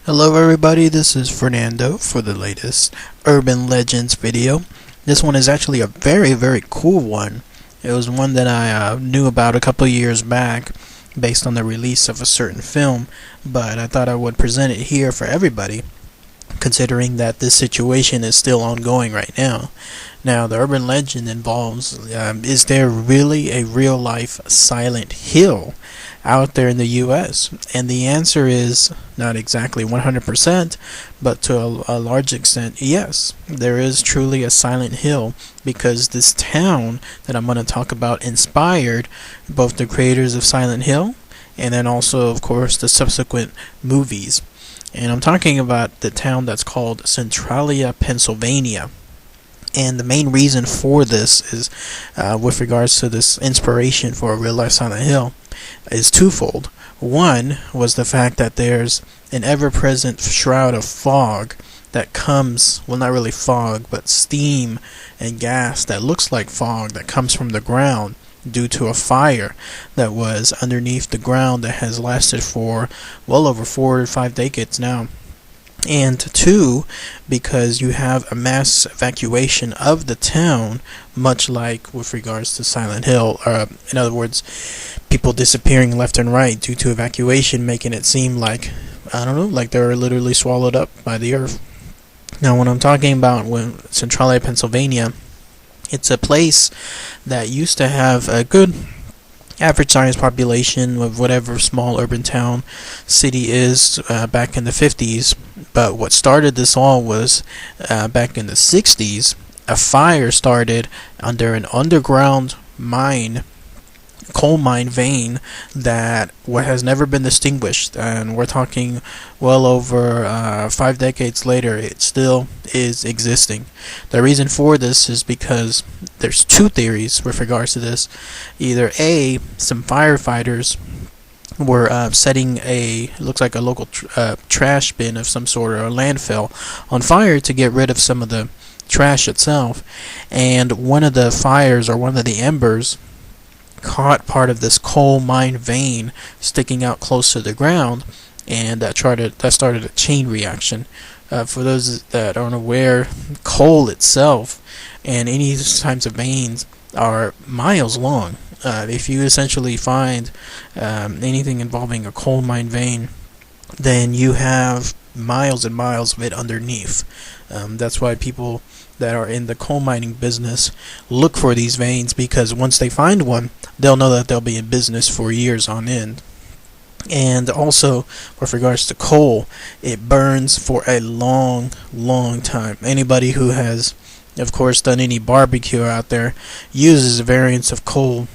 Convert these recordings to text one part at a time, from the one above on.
Hello everybody, this is Fernando for the latest Urban Legends video. This one is actually a very cool one. It was one that I knew about a couple years back based on the release of a certain film, but I thought I would present it here for everybody, considering that this situation is still ongoing right now. Now, the urban legend involves, is there really a real-life Silent Hill out there in the U.S.? And the answer is not exactly 100%, but to a large extent, yes. There is truly a Silent Hill, because this town that I'm going to talk about inspired both the creators of Silent Hill and then also, of course, the subsequent movies. And I'm talking about the town that's called Centralia, Pennsylvania. And the main reason for this is, with regards to this inspiration for a real-life Silent Hill, is twofold. One was the fact that there's an ever-present shroud of fog that comes, well, not really fog, but steam and gas that looks like fog that comes from the ground due to a fire that was underneath the ground that has lasted for well over 4 or 5 decades now. And two, because you have a mass evacuation of the town, much like with regards to Silent Hill. In other words, people disappearing left and right due to evacuation, making it seem like, I don't know, like they're literally swallowed up by the earth. Now, when I'm talking about Centralia, Pennsylvania, it's a place that used to have a good average size population of whatever small urban town city is back in the 50s. But what started this all was back in the 60s, a fire started under an underground mine, coal mine vein that has never been extinguished, and we're talking well over 5 decades later. It still is existing. The reason for this is because there's two theories with regards to this. Either A, some firefighters were setting looks like a local trash bin of some sort, or a landfill, on fire to get rid of some of the trash itself, and one of the fires, or one of the embers, caught part of this coal mine vein sticking out close to the ground, and that started a chain reaction. For those that aren't aware, coal itself and any types of veins are miles long. If you essentially find anything involving a coal mine vein, then you have miles and miles of it underneath. That's why people that are in the coal mining business look for these veins, because once they find one, they'll know that they'll be in business for years on end. And also, with regards to coal, it burns for a long time. Anybody who has, of course, done any barbecue out there uses variants of coal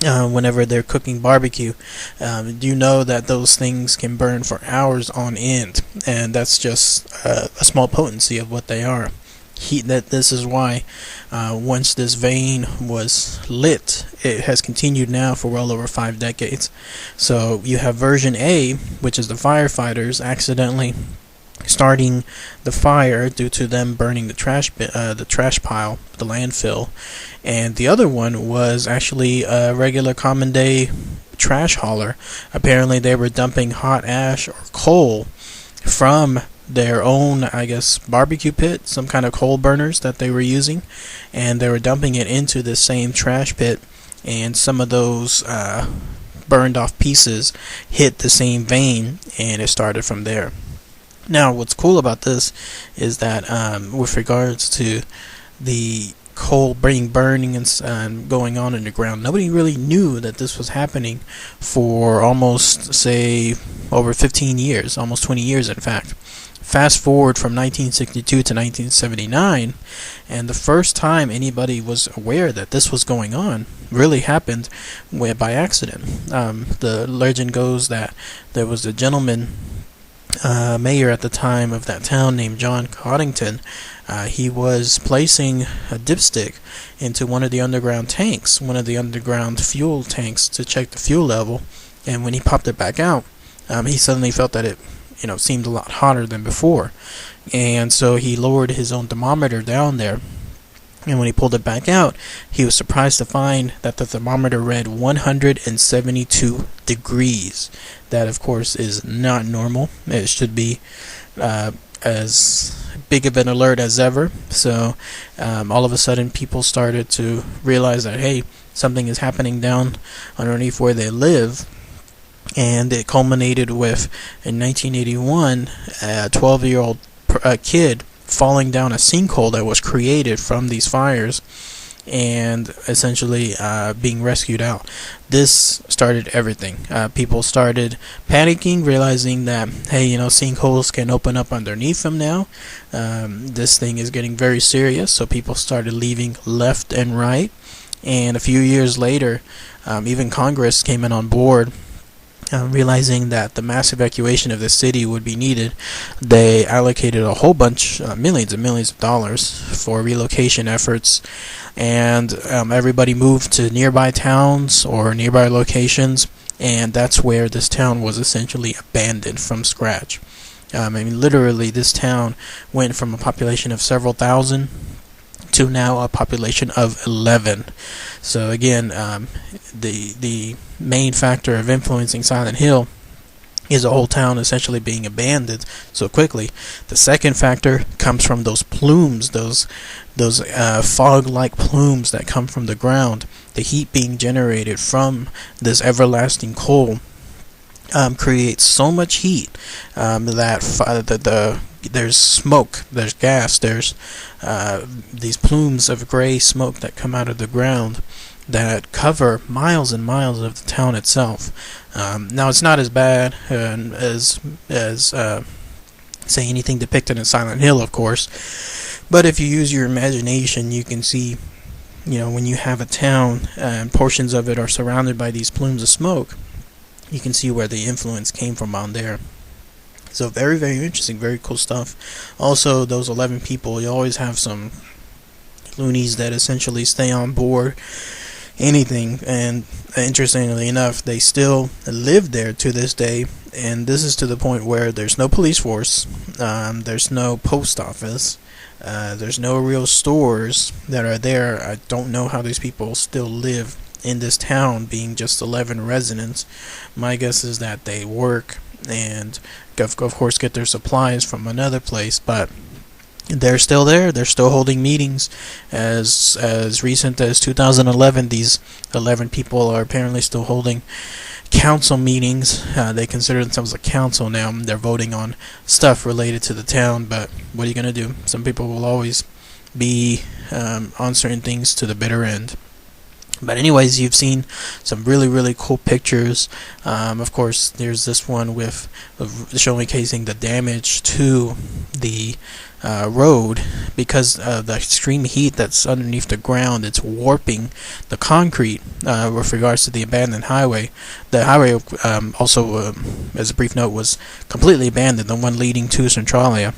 whenever they're cooking barbecue. You know that those things can burn for hours on end, and that's just a small potency of what they are. This is why once this vein was lit, it has continued now for well over 5 decades. So you have version A, which is the firefighters accidentally starting the fire due to them burning the trash pile, the landfill, and the other one was actually a regular common day trash hauler. Apparently they were dumping hot ash or coal from their own, I guess, barbecue pit, some kind of coal burners that they were using, and they were dumping it into the same trash pit, and some of those burned off pieces hit the same vein, and it started from there. Now, what's cool about this is that with regards to the coal burning and going on in the ground, nobody really knew that this was happening for almost, say, over 15 years, almost 20 years in fact. Fast forward from 1962 to 1979, and the first time anybody was aware that this was going on really happened by accident. The legend goes that there was a gentleman, mayor at the time of that town, named John Coddington. He was placing a dipstick into one of the underground tanks, one of the underground fuel tanks, to check the fuel level, and when he popped it back out, he suddenly felt that it seemed a lot hotter than before, and so he lowered his own thermometer down there, And when he pulled it back out, he was surprised to find that the thermometer read 172 degrees. That, of course, is not normal. It should be as big of an alert as ever. So all of a sudden, people started to realize that, hey, something is happening down underneath where they live. And it culminated with, in 1981, a 12-year-old kid falling down a sinkhole that was created from these fires and essentially being rescued out. This started everything. People started panicking, realizing that, hey, sinkholes can open up underneath them now. This thing is getting very serious, so people started leaving left and right. And a few years later, even Congress came in on board. Realizing that the mass evacuation of the city would be needed, they allocated a whole bunch, millions and millions of dollars for relocation efforts, and everybody moved to nearby towns or nearby locations, and that's where this town was essentially abandoned from scratch. Literally, this town went from a population of several thousand to now a population of 11. So again, the main factor of influencing Silent Hill is the whole town essentially being abandoned so quickly. The second factor comes from those plumes, those fog-like plumes that come from the ground. The heat being generated from this everlasting coal creates so much heat that there's smoke, there's gas, there's these plumes of gray smoke that come out of the ground that cover miles and miles of the town itself. Now, it's not as bad as say anything depicted in Silent Hill, of course, but if you use your imagination, you can see, when you have a town and portions of it are surrounded by these plumes of smoke, you can see where the influence came from on there. So very, very interesting, very cool stuff. Also, those 11 people, you always have some loonies that essentially stay on board anything, and interestingly enough, they still live there to this day, and this is to the point where there's no police force, there's no post office, there's no real stores that are there. I don't know how these people still live in this town, being just 11 residents. My guess is that they work and of course get their supplies from another place, but they're still there. They're still holding meetings. As recent as 2011, these 11 people are apparently still holding council meetings. They consider themselves a council now. They're voting on stuff related to the town, but what are you going to do? Some people will always be on certain things to the bitter end. But anyways, you've seen some really, really cool pictures. Of course, there's this one with showcasing the damage to the road because of the extreme heat that's underneath the ground. It's warping the concrete with regards to the abandoned highway. The highway also, as a brief note, was completely abandoned, the one leading to Centralia,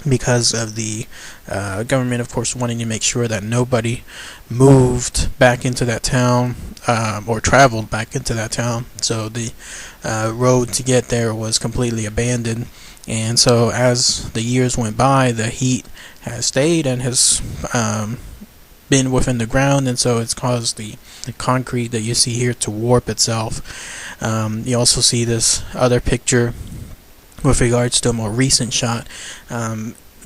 because of the government, of course, wanting to make sure that nobody moved back into that town or traveled back into that town. So the road to get there was completely abandoned. And so as the years went by, the heat has stayed and has been within the ground, and so it's caused the concrete that you see here to warp itself. You also see this other picture with regards to a more recent shot.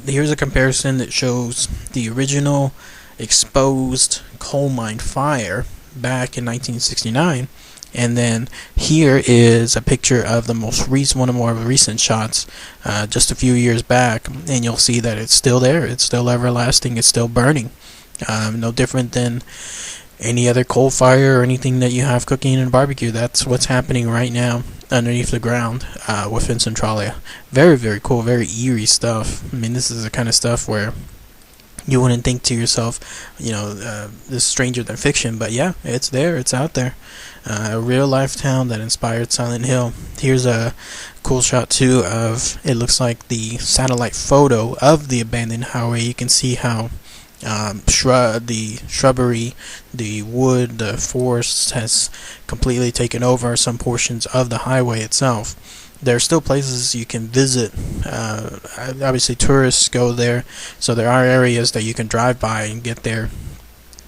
Here's a comparison that shows the original exposed coal mine fire back in 1969, and then here is a picture of the most recent, one of more recent shots, just a few years back, and you'll see that it's still there. It's still everlasting. It's still burning. No different than any other coal fire or anything that you have cooking in a barbecue. That's what's happening right now underneath the ground within Centralia. Very, very cool, very eerie stuff. I mean, this is the kind of stuff where you wouldn't think to yourself, this is stranger than fiction, but yeah, it's there, it's out there. A real life town that inspired Silent Hill. Here's a cool shot too of, it looks like the satellite photo of the abandoned highway. You can see how the shrubbery, the wood, the forest has completely taken over some portions of the highway itself. there are still places you can visit. Obviously, tourists go there, so there are areas that you can drive by and get there.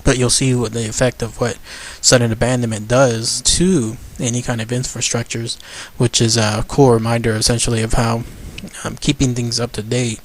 But you'll see what the effect of what sudden abandonment does to any kind of infrastructures, which is a cool reminder, essentially, of how keeping things up to date,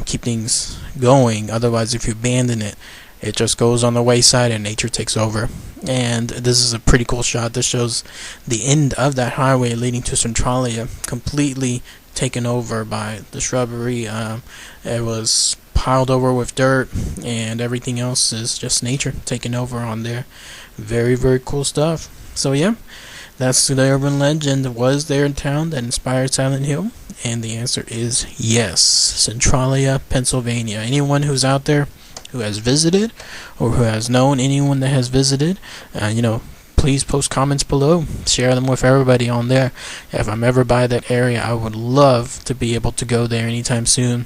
keep things going. Otherwise, if you abandon it, it just goes on the wayside and nature takes over. And this is a pretty cool shot. This shows the end of that highway leading to Centralia completely taken over by the shrubbery. It was piled over with dirt, and everything else is just nature taking over on there. Very, very cool stuff. So yeah, that's the urban legend. Was there a town that inspired Silent Hill? And the answer is yes. Centralia, Pennsylvania. Anyone who's out there who has visited, or who has known anyone that has visited, please post comments below. Share them with everybody on there. If I'm ever by that area, I would love to be able to go there anytime soon.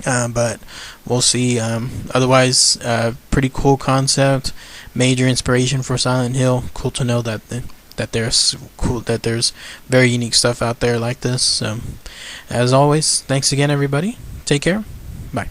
But we'll see. Otherwise, pretty cool concept. Major inspiration for Silent Hill. Cool to know that there's very unique stuff out there like this. So, as always, thanks again, everybody. Take care. Bye.